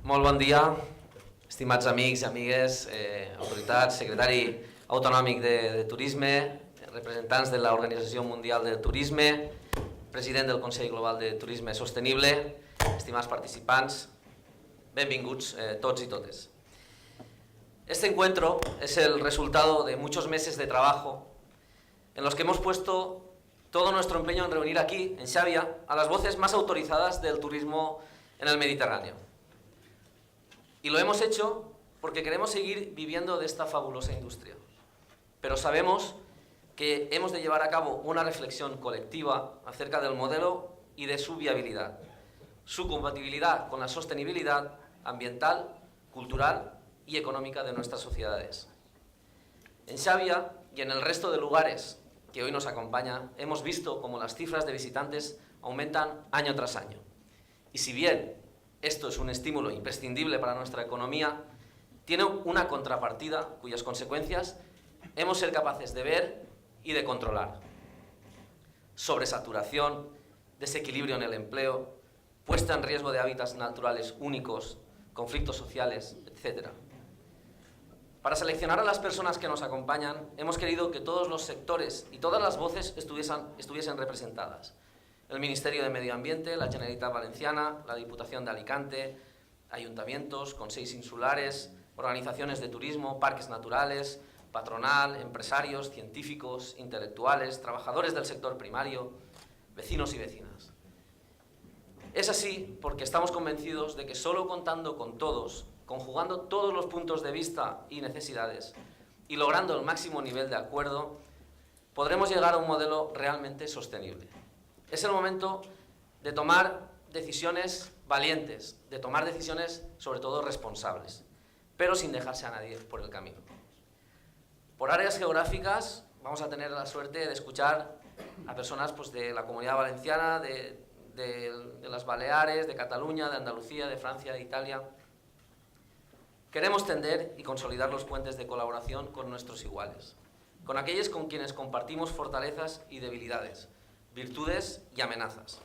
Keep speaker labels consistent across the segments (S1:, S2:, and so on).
S1: Molt bon dia, estimats amics i amigues, autoritats, secretari autonòmic de Turisme, representants de l'Organització Mundial de Turisme, president del Consell Global de Turisme Sostenible, estimats participants, benvinguts tots y totes. Este encuentro es el resultado de muchos meses de trabajo en los que hemos puesto todo nuestro empeño en reunir aquí, en Xàbia, a las voces más autorizadas del turismo en el Mediterráneo. Y lo hemos hecho porque queremos seguir viviendo de esta fabulosa industria. Pero sabemos que hemos de llevar a cabo una reflexión colectiva acerca del modelo y de su viabilidad, su compatibilidad con la sostenibilidad ambiental, cultural y económica de nuestras sociedades. En Xàbia y en el resto de lugares que hoy nos acompaña, hemos visto cómo las cifras de visitantes aumentan año tras año. Y si bien esto es un estímulo imprescindible para nuestra economía, tiene una contrapartida cuyas consecuencias hemos de ser capaces de ver y de controlar. Sobresaturación, desequilibrio en el empleo, puesta en riesgo de hábitats naturales únicos, conflictos sociales, etc. Para seleccionar a las personas que nos acompañan, hemos querido que todos los sectores y todas las voces estuviesen representadas. El Ministerio de Medio Ambiente, la Generalitat Valenciana, la Diputación de Alicante, ayuntamientos, consells insulares, organizaciones de turismo, parques naturales, patronal, empresarios, científicos, intelectuales, trabajadores del sector primario, vecinos y vecinas. Es así porque estamos convencidos de que solo contando con todos, conjugando todos los puntos de vista y necesidades y logrando el máximo nivel de acuerdo, podremos llegar a un modelo realmente sostenible. Es el momento de tomar decisiones valientes, de tomar decisiones sobre todo responsables, pero sin dejarse a nadie por el camino. Por áreas geográficas vamos a tener la suerte de escuchar a personas de la Comunidad Valenciana, de las Baleares, de Cataluña, de Andalucía, de Francia, de Italia. Queremos tender y consolidar los puentes de colaboración con nuestros iguales, con aquellos con quienes compartimos fortalezas y debilidades, virtudes y amenazas.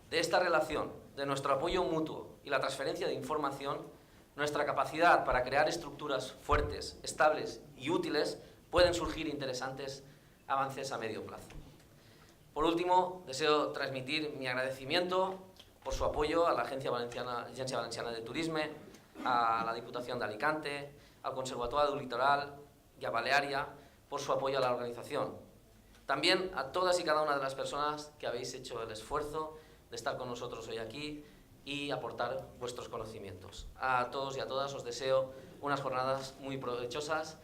S1: De esta relación, de nuestro apoyo mutuo y la transferencia de información, nuestra capacidad para crear estructuras fuertes, estables y útiles pueden surgir interesantes avances a medio plazo. Por último, deseo transmitir mi agradecimiento por su apoyo a la Agencia Valenciana de Turisme, a la Diputación de Alicante, al Conservatori del Litoral y a Balearia por su apoyo a la organización. También a todas y cada una de las personas que habéis hecho el esfuerzo de estar con nosotros hoy aquí y aportar vuestros conocimientos. A todos y a todas os deseo unas jornadas muy provechosas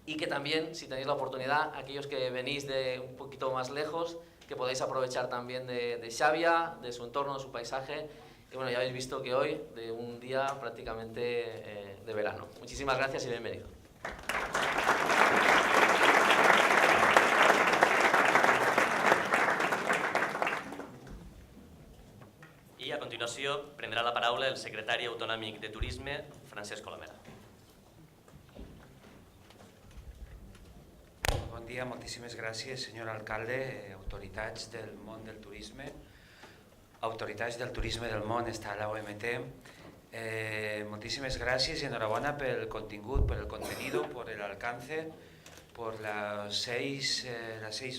S1: y que también, si tenéis la oportunidad, aquellos que venís de un poquito más lejos, que podáis aprovechar también de Xàbia, de su entorno, de su paisaje. Y bueno, ya habéis visto que hoy, de un día prácticamente de verano. Muchísimas gracias y bienvenido.
S2: I a continuació prendrà la paraula el secretari autonòmic de Turisme, Francesc Colomera.
S3: Bon dia, moltíssimes gràcies, senyor alcalde, autoritats del món del turisme, autoritats del turisme del món, està a la OMT. Muchísimas gracias y enhorabuena por el contengut, por el contenido, por el alcance, por las seis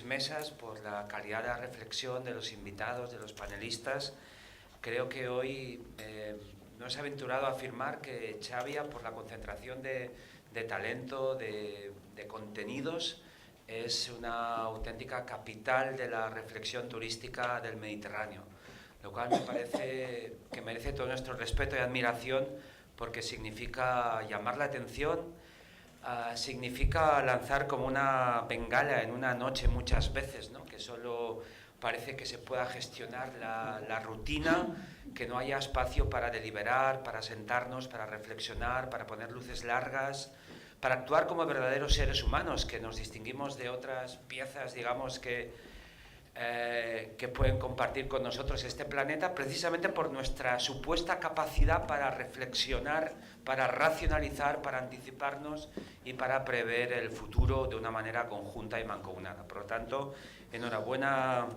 S3: mesas, por la calidad de la reflexión de los invitados, de los panelistas. Creo que hoy no es aventurado afirmar que Xàbia, por la concentración de talento, de contenidos, es una auténtica capital de la reflexión turística del Mediterráneo, lo cual me parece que merece todo nuestro respeto y admiración porque significa llamar la atención, significa lanzar como una bengala en una noche muchas veces, ¿no? Que solo parece que se pueda gestionar la rutina, que no haya espacio para deliberar, para sentarnos, para reflexionar, para poner luces largas, para actuar como verdaderos seres humanos, que nos distinguimos de otras piezas, digamos, que pueden compartir con nosotros este planeta, precisamente por nuestra supuesta capacidad para reflexionar, para racionalizar, para anticiparnos y para prever el futuro de una manera conjunta y mancomunada. Por lo tanto, enhorabuena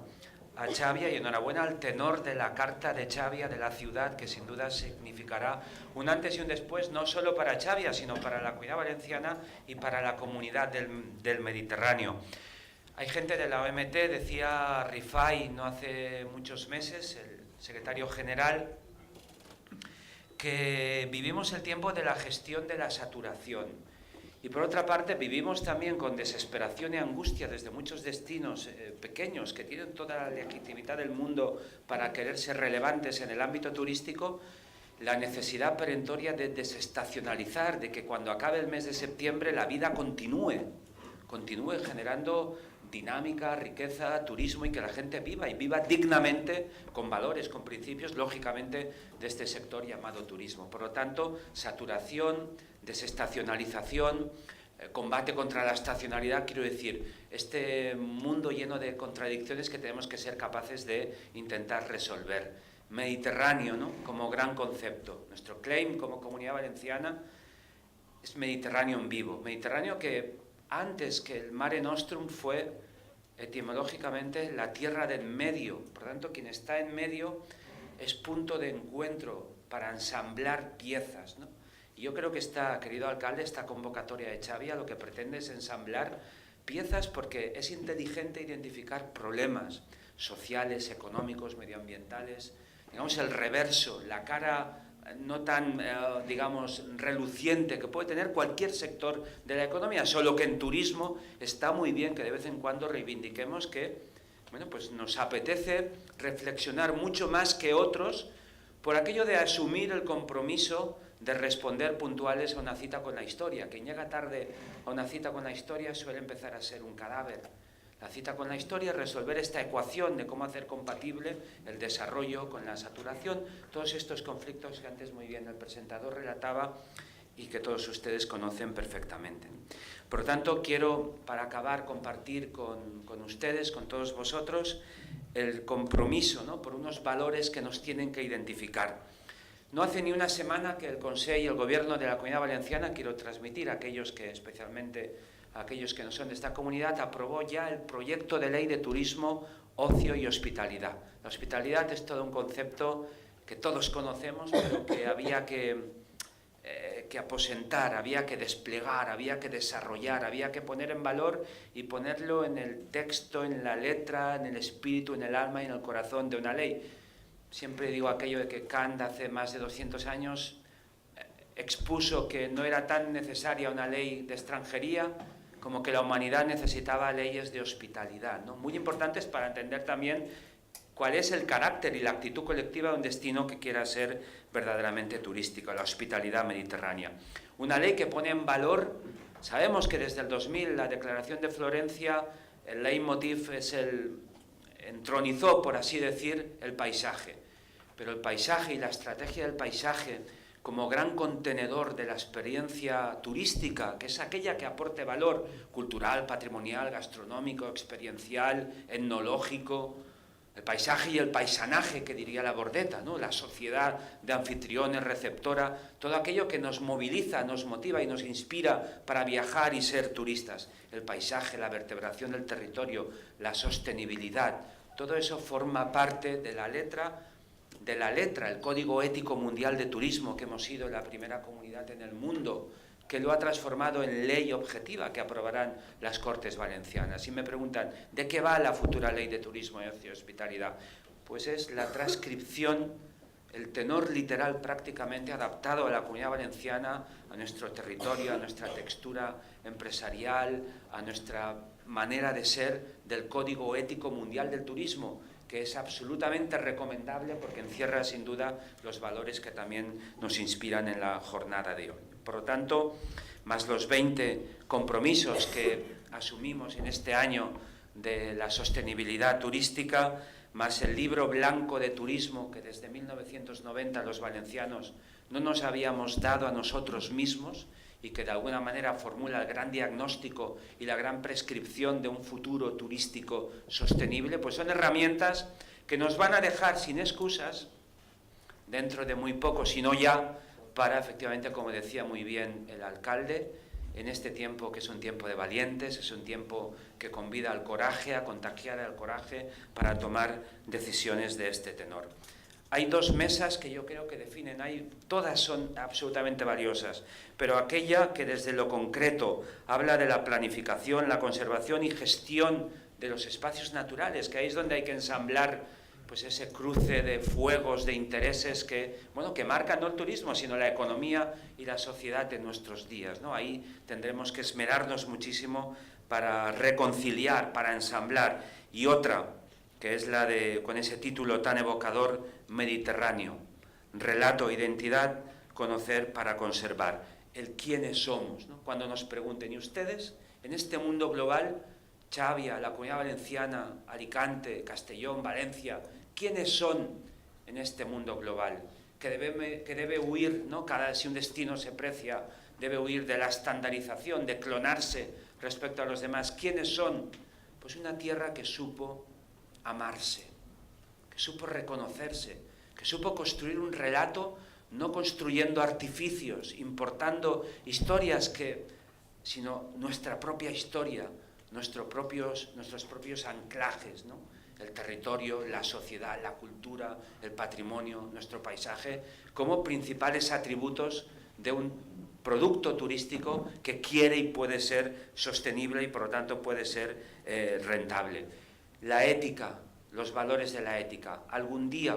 S3: a Xàbia y enhorabuena al tenor de la Carta de Xàbia de la ciudad, que sin duda significará un antes y un después, no solo para Xàbia, sino para la Comunidad Valenciana y para la comunidad del Mediterráneo. Hay gente de la OMT, decía Rifai no hace muchos meses, el secretario general, que vivimos el tiempo de la gestión de la saturación. Y por otra parte, vivimos también con desesperación y angustia desde muchos destinos pequeños que tienen toda la legitimidad del mundo para querer ser relevantes en el ámbito turístico, la necesidad perentoria de desestacionalizar, de que cuando acabe el mes de septiembre la vida continúe generando dinámica, riqueza, turismo y que la gente viva y viva dignamente con valores, con principios, lógicamente, de este sector llamado turismo. Por lo tanto, saturación, desestacionalización, combate contra la estacionalidad, quiero decir, este mundo lleno de contradicciones que tenemos que ser capaces de intentar resolver. Mediterráneo, ¿no?, como gran concepto. Nuestro claim como Comunidad Valenciana es Mediterráneo en vivo. Mediterráneo que antes que el Mare Nostrum fue etimológicamente la tierra del medio. Por tanto, quien está en medio es punto de encuentro para ensamblar piezas, ¿no? Y yo creo que querido alcalde, esta convocatoria de Xàbia lo que pretende es ensamblar piezas porque es inteligente identificar problemas sociales, económicos, medioambientales, digamos el reverso, la cara no tan, digamos, reluciente que puede tener cualquier sector de la economía, solo que en turismo está muy bien que de vez en cuando reivindiquemos que, bueno, pues nos apetece reflexionar mucho más que otros por aquello de asumir el compromiso de responder puntuales a una cita con la historia. Quien llega tarde a una cita con la historia suele empezar a ser un cadáver. La cita con la historia es resolver esta ecuación de cómo hacer compatible el desarrollo con la saturación, todos estos conflictos que antes muy bien el presentador relataba y que todos ustedes conocen perfectamente. Por lo tanto, quiero, para acabar, compartir con ustedes, con todos vosotros, el compromiso, ¿no?, por unos valores que nos tienen que identificar. No hace ni una semana que el Consejo y el Gobierno de la Comunidad Valenciana, quiero transmitir a aquellos que especialmente aquellos que no son de esta comunidad, aprobó ya el proyecto de ley de turismo, ocio y hospitalidad. La hospitalidad es todo un concepto que todos conocemos, pero que había que aposentar, había que desplegar, había que desarrollar, había que poner en valor y ponerlo en el texto, en la letra, en el espíritu, en el alma y en el corazón de una ley. Siempre digo aquello de que Kant hace más de 200 años expuso que no era tan necesaria una ley de extranjería como que la humanidad necesitaba leyes de hospitalidad, ¿no?, muy importantes para entender también cuál es el carácter y la actitud colectiva de un destino que quiera ser verdaderamente turístico, la hospitalidad mediterránea. Una ley que pone en valor, sabemos que desde el 2000 la Declaración de Florencia, el leitmotiv entronizó, por así decir, el paisaje, pero el paisaje y la estrategia del paisaje como gran contenedor de la experiencia turística, que es aquella que aporte valor cultural, patrimonial, gastronómico, experiencial, etnológico, el paisaje y el paisanaje, que diría la Bordeta, ¿no?, la sociedad de anfitriones, receptora, todo aquello que nos moviliza, nos motiva y nos inspira para viajar y ser turistas. El paisaje, la vertebración del territorio, la sostenibilidad, todo eso forma parte de la letra, el Código Ético Mundial de Turismo, que hemos sido la primera comunidad en el mundo que lo ha transformado en ley objetiva que aprobarán las Cortes Valencianas. Y me preguntan, ¿de qué va la futura ley de turismo y ocio y hospitalidad? Pues es la transcripción, el tenor literal prácticamente adaptado a la Comunidad Valenciana, a nuestro territorio, a nuestra textura empresarial, a nuestra manera de ser del Código Ético Mundial del Turismo, que es absolutamente recomendable porque encierra sin duda los valores que también nos inspiran en la jornada de hoy. Por lo tanto, más los 20 compromisos que asumimos en este año de la sostenibilidad turística, más el libro blanco de turismo que desde 1990 los valencianos no nos habíamos dado a nosotros mismos y que de alguna manera formula el gran diagnóstico y la gran prescripción de un futuro turístico sostenible, pues son herramientas que nos van a dejar sin excusas dentro de muy poco, sino ya para, efectivamente, como decía muy bien el alcalde, en este tiempo que es un tiempo de valientes, es un tiempo que convida al coraje, a contagiar el coraje para tomar decisiones de este tenor. Hay dos mesas que yo creo que definen, todas son absolutamente valiosas, pero aquella que desde lo concreto habla de la planificación, la conservación y gestión de los espacios naturales, que ahí es donde hay que ensamblar pues ese cruce de fuegos, de intereses que marcan no el turismo, sino la economía y la sociedad de nuestros días, ¿no? Ahí tendremos que esmerarnos muchísimo para reconciliar, para ensamblar. Y otra, que es la de, con ese título tan evocador, Mediterráneo, relato, identidad, conocer para conservar, el quiénes somos, ¿no? Cuando nos pregunten, ¿y ustedes en este mundo global, Xàbia, la Comunidad Valenciana, Alicante, Castellón, Valencia, quiénes son en este mundo global? Que debe huir, ¿no? Si un destino se precia, debe huir de la estandarización, de clonarse respecto a los demás. ¿Quiénes son? Pues una tierra que supo amarse, que supo reconocerse, que supo construir un relato no construyendo artificios, importando historias sino nuestra propia historia, nuestros propios anclajes, ¿no? El territorio, la sociedad, la cultura, el patrimonio, nuestro paisaje, como principales atributos de un producto turístico que quiere y puede ser sostenible y por lo tanto puede ser rentable. La ética, los valores de la ética, algún día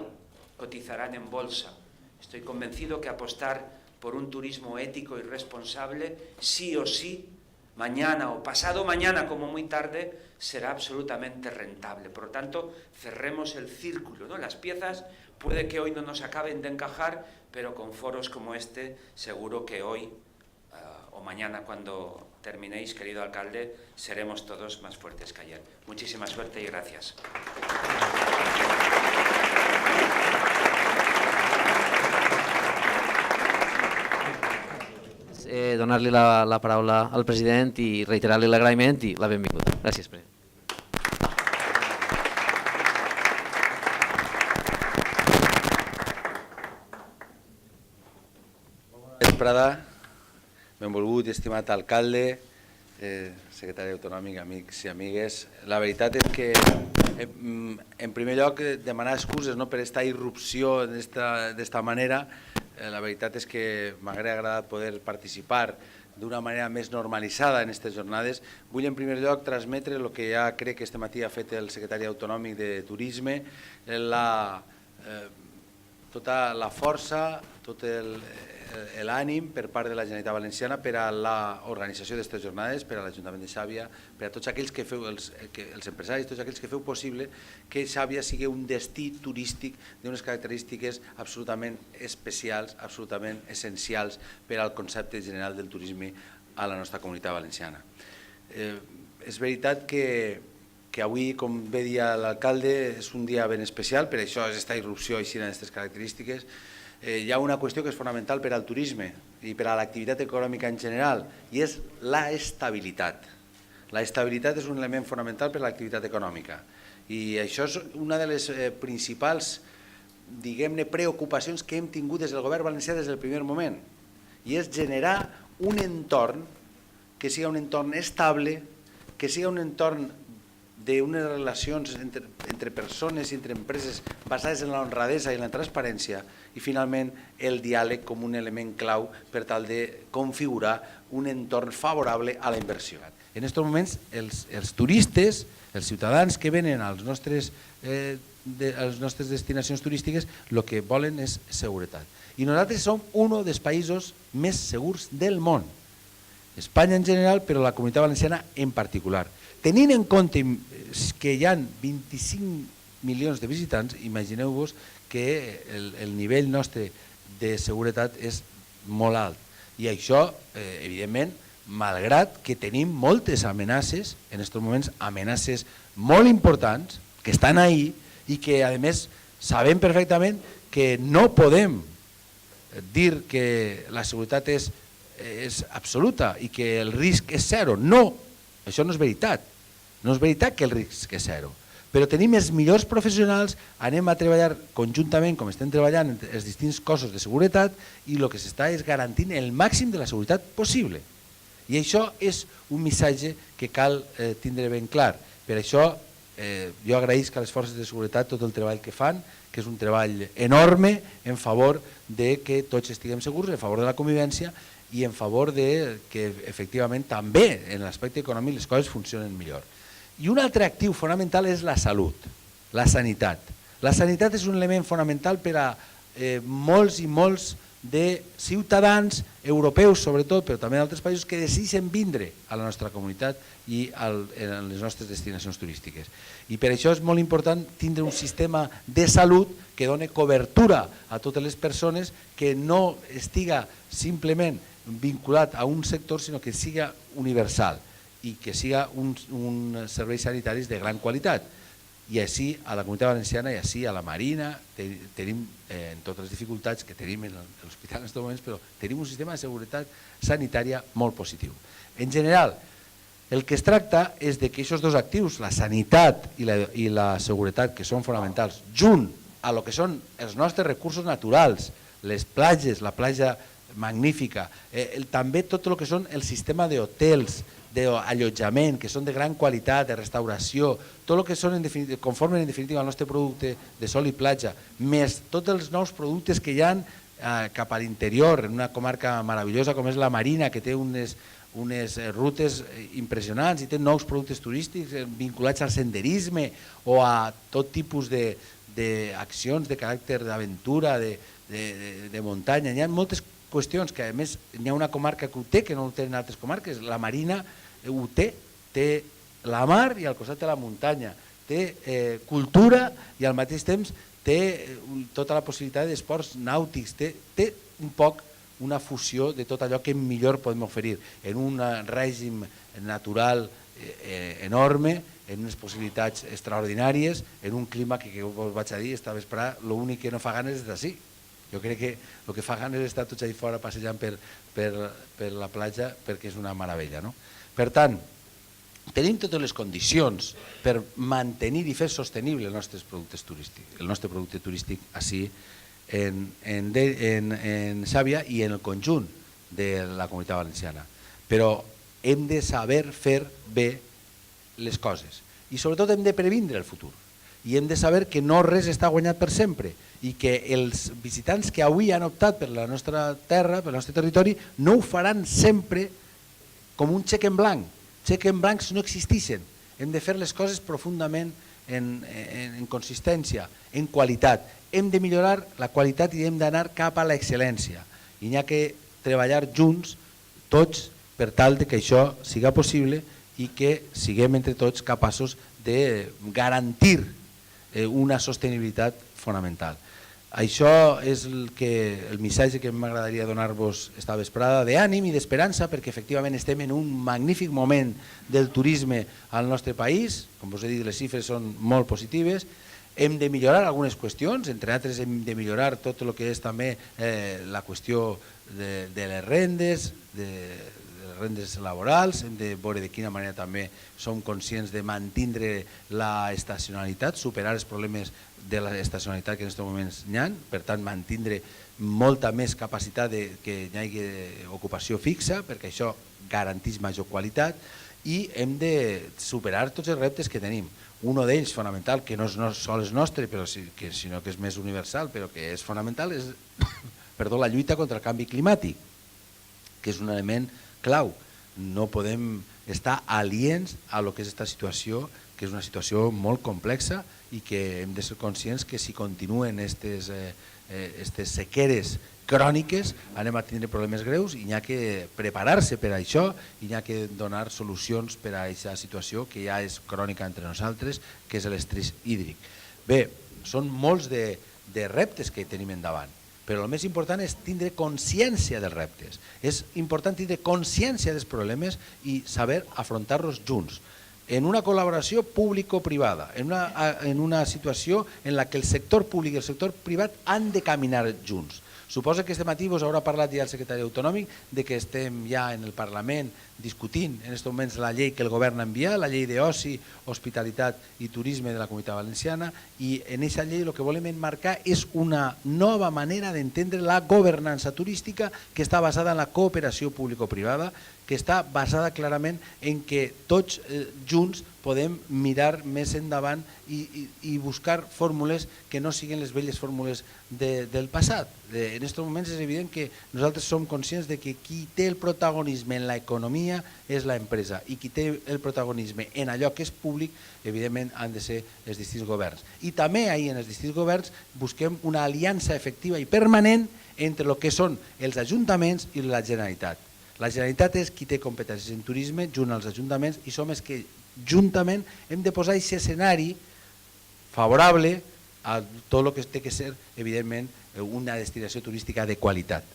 S3: cotizarán en bolsa. Estoy convencido que apostar por un turismo ético y responsable, sí o sí, mañana o pasado mañana como muy tarde, será absolutamente rentable. Por lo tanto, cerremos el círculo, ¿no? Las piezas puede que hoy no nos acaben de encajar, pero con foros como este, seguro que hoy o mañana cuando terminéis, querido alcalde, seremos todos más fuertes que ayer. Muchísima suerte y gracias.
S1: Donar-li la paraula al president i reiterar-li l'agraïment i la benvinguda. Gràcies, president.
S4: Bona vesprada, benvolgut i estimat alcalde, secretari autonòmic, amics i amigues. La veritat és que, en primer lloc, demanar excuses per aquesta irrupció d'esta manera. La veritat és que m'hauria agradat poder participar d'una manera més normalitzada en aquestes jornades. Vull en primer lloc transmetre el que ja crec que este matí ha fet el secretari autonòmic de Turisme, tota la força, tot l'ànim per part de la Generalitat Valenciana per a l'organització d'aquestes jornades, per a l'Ajuntament de Xàbia, per a tots aquells que feu, els empresaris, tots aquells que feu possible que Xàbia sigui un destí turístic d'unes característiques absolutament especials, absolutament essencials per al concepte general del turisme a la nostra comunitat valenciana. És veritat que avui, com bé dia l'alcalde, és un dia ben especial, per això és aquesta irrupció així en aquestes característiques. Hi ha una qüestió que és fonamental per al turisme i per a l'activitat econòmica en general, i és l'estabilitat. L'estabilitat és un element fonamental per a l'activitat econòmica, i això és una de les principals, diguem-ne, preocupacions que hem tingut des del govern valencià des del primer moment, i és generar un entorn que sigui un entorn estable, que sigui un entorn d'unes relacions entre persones i entre empreses basades en la honradesa i la transparència, i finalment el diàleg com un element clau per tal de configurar un entorn favorable a la inversió. En aquests moments els turistes, els ciutadans que venen a les nostres destinacions turístiques, el que volen és seguretat. I nosaltres som un dels països més segurs del món. Espanya en general, però la Comunitat Valenciana en particular. Tenint en compte que hi ha 25 milions de visitants, imagineu-vos que el nivell nostre de seguretat és molt alt. I això, evidentment, malgrat que tenim moltes amenaces, en aquests moments amenaces molt importants, que estan ahí i que, a més, sabem perfectament que no podem dir que la seguretat és absoluta i que el risc és zero. No, això no és veritat. No és veritat que el risc és zero. Però tenim els millors professionals, anem a treballar conjuntament, com estem treballant els distints cossos de seguretat, i el que s'està és garantint el màxim de la seguretat possible. I això és un missatge que cal tindre ben clar. Per això jo agraïsc a les forces de seguretat tot el treball que fan, que és un treball enorme en favor de que tots estiguem segurs, en favor de la convivència i en favor de que efectivament també en l'aspecte econòmic les coses funcionen millor. I un altre actiu fonamental és la salut, la sanitat. La sanitat és un element fonamental per a molts i molts de ciutadans europeus sobretot, però també d'altres països que decideixen vindre a la nostra comunitat i en les nostres destinacions turístiques. I per això és molt important tindre un sistema de salut que doni cobertura a totes les persones, que no estiga simplement vinculat a un sector, sinó que siga universal i que siga un serveis sanitaris de gran qualitat. I així a la Comunitat Valenciana i així a la Marina tenim, en totes les dificultats que tenim en l'hospital en aquests moments, però tenim un sistema de seguretat sanitària molt positiu. En general, el que es tracta és de que aquests dos actius, la sanitat i la seguretat, que són fonamentals, junt a lo que són els nostres recursos naturals, les platges, la platja magnífica, també tot el que són el sistema d'hotels, d'allotjament, que són de gran qualitat, de restauració, tot el que són conformen en definitiva al nostre producte de sol i platja, més tots els nous productes que hi ha cap a l'interior, en una comarca meravellosa com és la Marina, que té unes rutes impressionants i té nous productes turístics vinculats al senderisme o a tot tipus d'accions de caràcter d'aventura, de muntanya. Hi ha moltes qüestions que a més hi ha una comarca que ho té, que no ho tenen altres comarques. La Marina ho té la mar i al costat de la muntanya, té cultura i al mateix temps té tota la possibilitat d'esports nàutics, té un poc una fusió de tot allò que millor podem oferir en un règim natural enorme, en unes possibilitats extraordinàries, en un clima que us vaig a dir, esta vesprada, l'únic que no fa ganes és d'ací. Jo crec que el que fa ganes és estar tots allà fora passejant per la platja perquè és una meravella. Per tant, tenim totes les condicions per mantenir i fer sostenible el nostre producte turístic així en Xàbia i en el conjunt de la Comunitat Valenciana. Però hem de saber fer bé les coses i sobretot hem de previndre el futur i hem de saber que no res està guanyat per sempre i que els visitants que avui han optat per la nostra terra, pel nostre territori, no ho faran sempre com un xec en blanc. Xec en blancs no existeixen. Hem de fer les coses profundament en consistència, en qualitat. Hem de millorar la qualitat i hem d'anar cap a l'excel·lència. I n'hi ha que treballar junts, tots, per tal que això siga possible i que siguem entre tots capaços de garantir una sostenibilitat fonamental. Això és el missatge que m'agradaria donar-vos esta vesprada, d'ànim i d'esperança, perquè efectivament estem en un magnífic moment del turisme al nostre país. Com us he dit, les xifres són molt positives. Hem de millorar algunes qüestions, entre altres hem de millorar tot el que és també la qüestió de les rendes, rendes laborals, hem de veure de quina manera també som conscients de mantindre la estacionalitat, superar els problemes de l'estacionalitat que en aquests moments hi ha, per tant mantindre molta més capacitat que hi hagi ocupació fixa, perquè això garanteix major qualitat, i hem de superar tots els reptes que tenim. Un d'ells fonamental, que no és sols nostre, sinó que és més universal, però que és fonamental, és la lluita contra el canvi climàtic, que és un element clau. No podem estar aliens a lo que és aquesta situació, que és una situació molt complexa i que hem de ser conscients que si continuen aquestes sequeres cròniques anem a tindre problemes greus i hi ha que preparar-se per a això i hi ha que donar solucions per a aquesta situació que ja és crònica entre nosaltres, que és l'estrès hídric. Bé, són molts de reptes que tenim endavant, però el més important és tindre consciència dels reptes. És important tindre consciència dels problemes i saber afrontar-los junts, en una col·laboració público-privada, en una situació en la que el sector públic i el sector privat han de caminar junts. Suposo que este matí us haurà parlat ja el secretari autonòmic de que estem ja en el Parlament discutint en aquests moments la llei que el govern ha enviat, la llei d'oci, hospitalitat i turisme de la Comunitat Valenciana, i en aquesta llei el que volem enmarcar és una nova manera d'entendre la governança turística que està basada en la cooperació público-privada, que està basada clarament en que tots junts podem mirar més endavant i buscar fórmules que no siguin les velles fórmules del passat. En aquests moments és evident que nosaltres som conscients de que qui té el protagonisme en l'economia és l'empresa i qui té el protagonisme en allò que és públic, evidentment, han de ser els distints governs. I també ahir en els distints governs busquem una aliança efectiva i permanent entre el que són els ajuntaments i la Generalitat. La Generalitat és qui té competències en turisme junt als ajuntaments i som els que juntament hem de posar aquest escenari favorable a tot el que té que ser, evidentment, una destinació turística de qualitat.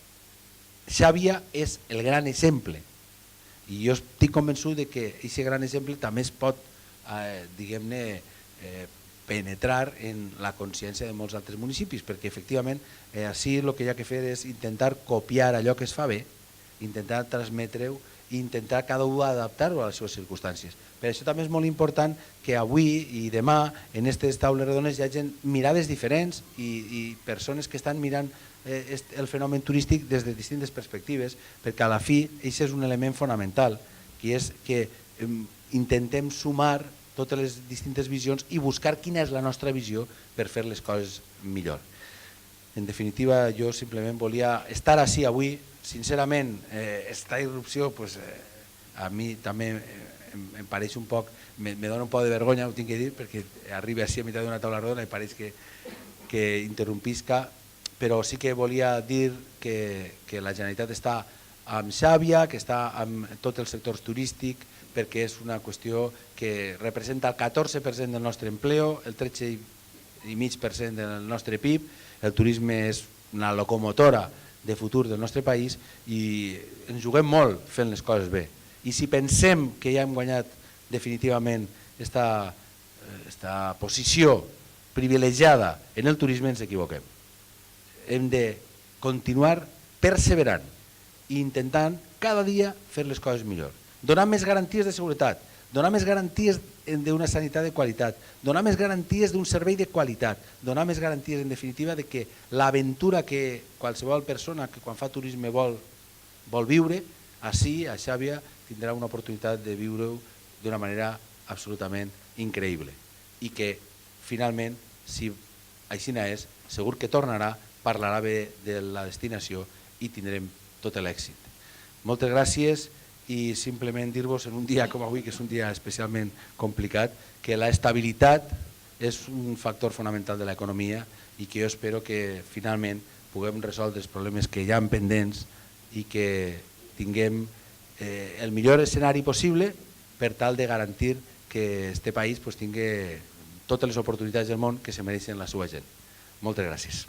S4: Xàbia és el gran exemple i jo estic convençut de que aquest gran exemple també es pot, diguem-ne, penetrar en la consciència de molts altres municipis, perquè efectivament així el que hi ha que fer és intentar copiar allò que es fa bé, intentar transmetre-ho i intentar cada un adaptar-ho a les seves circumstàncies. Per això també és molt important que avui i demà en aquestes taules redones hi hagi mirades diferents i persones que estan mirant el fenomen turístic des de distintes perspectives, perquè a la fi això és un element fonamental, que és que intentem sumar totes les distintes visions i buscar quina és la nostra visió per fer les coses millor. En definitiva, jo simplement volia estar així avui. Sincerament, esta irrupció a mi també em pareix un poc, me dona un poc de vergonya, ho tinc que dir, perquè arriba així a meitat d'una taula rodona i pareix que interrompisca, però sí que volia dir que la Generalitat està amb Xàbia, que està amb tot el sector turístic, perquè és una qüestió que representa el 14% del nostre empleo, el 13,5% del nostre PIB, el turisme és una locomotora de futur del nostre país i ens juguem molt fent les coses bé. I si pensem que ja hem guanyat definitivament aquesta posició privilegiada en el turisme, ens equivoquem. Hem de continuar perseverant i intentant cada dia fer les coses millor. Donar més garanties de seguretat, donar més garanties d'una sanitat de qualitat, donar més garanties d'un servei de qualitat, donar més garanties en definitiva de que l'aventura que qualsevol persona que quan fa turisme vol viure, així a Xàbia tindrà una oportunitat de viure-ho d'una manera absolutament increïble i que finalment, si així és, segur que tornarà, parlarà bé de la destinació i tindrem tot l'èxit. Moltes gràcies i simplement dir-vos en un dia com avui, que és un dia especialment complicat, que l'estabilitat és un factor fonamental de l'economia i que jo espero que finalment puguem resoldre els problemes que hi ha pendents i que tinguem el millor escenari possible per tal de garantir que este país tingui totes les oportunitats del món que se mereixen la seva gent. Moltes gràcies.